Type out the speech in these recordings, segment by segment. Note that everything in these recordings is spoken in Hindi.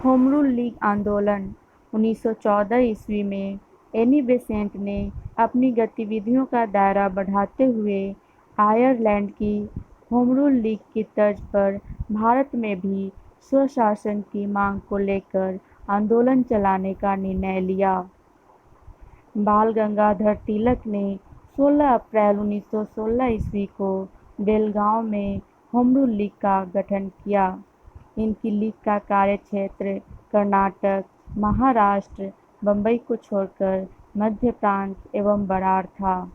होम रूल लीग आंदोलन 1914 ईस्वी में एनी बेसेंट ने अपनी गतिविधियों का दायरा बढ़ाते हुए आयरलैंड की होम रूल लीग की तर्ज पर भारत में भी स्वशासन की मांग को लेकर आंदोलन चलाने का निर्णय लिया। बाल गंगाधर तिलक ने 16 अप्रैल 1916 ईस्वी को बेलगांव में होम रूल लीग का गठन किया। इनकी लीग का कार्यक्षेत्र कर्नाटक, महाराष्ट्र, बम्बई को छोड़कर मध्य प्रांत एवं बरार था।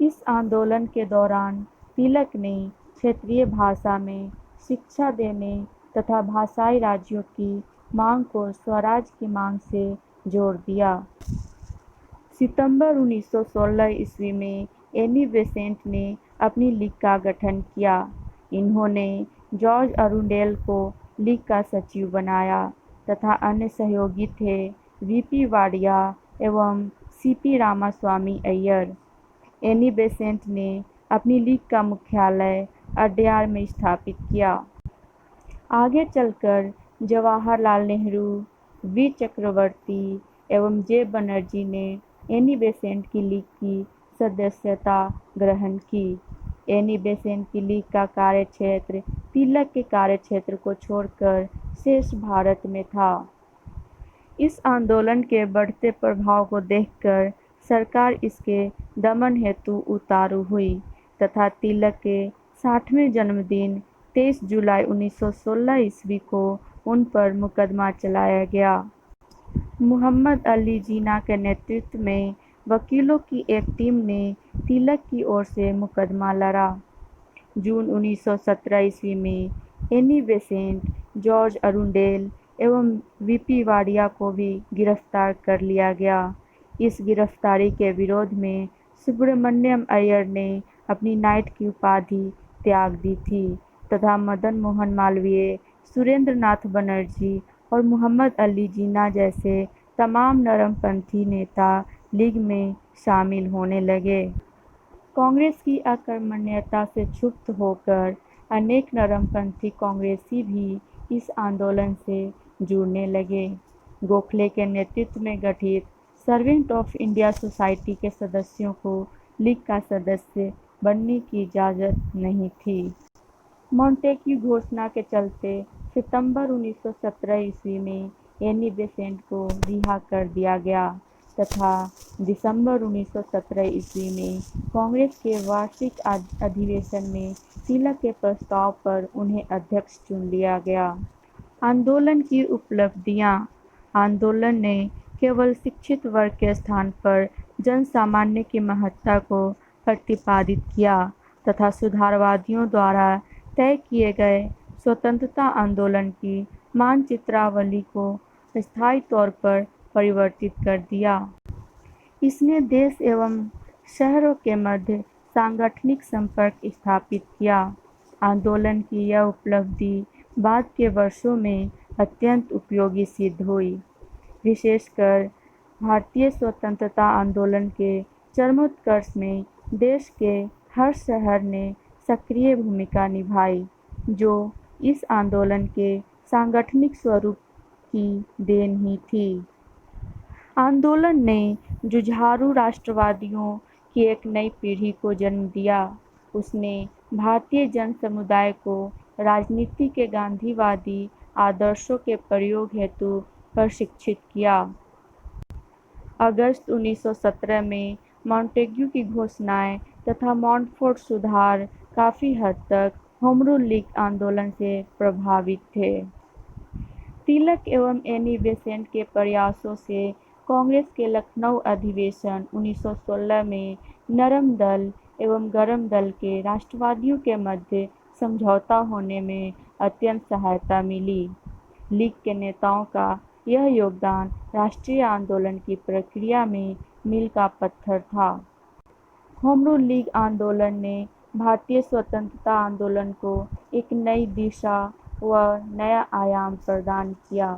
इस आंदोलन के दौरान तिलक ने क्षेत्रीय भाषा में शिक्षा देने तथा भाषाई राज्यों की मांग को स्वराज की मांग से जोड़ दिया। सितंबर 1916 ईस्वी में एनी बेसेंट ने अपनी लीग का गठन किया। इन्होंने जॉर्ज अरुंडेल को लीग का सचिव बनाया तथा अन्य सहयोगी थे वीपी वाडिया एवं C P Ramaswami Iyer. Annie Besant ने अपनी लीग का मुख्यालय अड्यार में स्थापित किया। आगे चलकर जवाहरलाल नेहरू, वी चक्रवर्ती एवं जे बनर्जी ने एनी बेसेंट की लीग की सदस्यता ग्रहण की। एनी बेसेंट की लीग का कार्यक्षेत्र तिलक के कार्यक्षेत्र को छोड़कर शेष भारत में था। इस आंदोलन के बढ़ते प्रभाव को देखकर सरकार इसके दमन हेतु उतारू हुई तथा तिलक के 60वें जन्मदिन 23 जुलाई 1916 ईस्वी को उन पर मुकदमा चलाया गया। मुहम्मद अली जिन्ना के नेतृत्व में वकीलों की एक टीम ने तिलक की ओर से मुकदमा लड़ा। जून 1917 ईस्वी में एनी बेसेंट, जॉर्ज अरुंडेल एवं वीपी वाडिया को भी गिरफ्तार कर लिया गया। इस गिरफ्तारी के विरोध में सुब्रमण्यम अय्यर ने अपनी नाइट की उपाधि त्याग दी थी तथा मदन मोहन मालवीय, सुरेंद्र नाथ बनर्जी और मुहम्मद अली जिन्ना जैसे तमाम नरमपंथी नेता लीग में शामिल होने लगे। कांग्रेस की अकर्मण्यता से क्षुब्ध होकर अनेक नरमपंथी कांग्रेसी भी इस आंदोलन से जुड़ने लगे। गोखले के नेतृत्व में गठित सर्वेंट ऑफ इंडिया सोसाइटी के सदस्यों को लीग का सदस्य बनने की इजाज़त नहीं थी। मॉन्टेग्यू घोषणा के चलते सितंबर 1917 ईस्वी में एनी बेसेंट को रिहा कर दिया गया तथा दिसंबर 1917 ईस्वी में कांग्रेस के वार्षिक अधिवेशन में तिलक के प्रस्ताव पर उन्हें अध्यक्ष चुन लिया गया। आंदोलन की उपलब्धियां। आंदोलन ने केवल शिक्षित वर्ग के स्थान पर जन सामान्य की महत्ता को प्रतिपादित किया तथा सुधारवादियों द्वारा तय किए गए स्वतंत्रता आंदोलन की मानचित्रावली को स्थायी तौर पर परिवर्तित कर दिया। इसने देश एवं शहरों के मध्य सांगठनिक संपर्क स्थापित किया। आंदोलन की यह उपलब्धि बाद के वर्षों में अत्यंत उपयोगी सिद्ध हुई। विशेषकर भारतीय स्वतंत्रता आंदोलन के चरमोत्कर्ष में देश के हर शहर ने सक्रिय भूमिका निभाई, जो इस आंदोलन के सांगठनिक स्वरूप की देन ही थी। आंदोलन ने जुझारू राष्ट्रवादियों की एक नई पीढ़ी को जन्म दिया। उसने भारतीय जन समुदाय को राजनीति के गांधीवादी आदर्शों के प्रयोग हेतु प्रशिक्षित किया। अगस्त 1917 में मॉन्टेग्यू की घोषणाएं तथा मॉन्टफोर्ट सुधार काफ़ी हद तक होम रूल लीग आंदोलन से प्रभावित थे। तिलक एवं एनी बेसेंट के प्रयासों से कांग्रेस के लखनऊ अधिवेशन 1916 में नरम दल एवं गरम दल के राष्ट्रवादियों के मध्य समझौता होने में अत्यंत सहायता मिली। लीग के नेताओं का यह योगदान राष्ट्रीय आंदोलन की प्रक्रिया में मील का पत्थर था। होम रूल लीग आंदोलन ने भारतीय स्वतंत्रता आंदोलन को एक नई दिशा व नया आयाम प्रदान किया।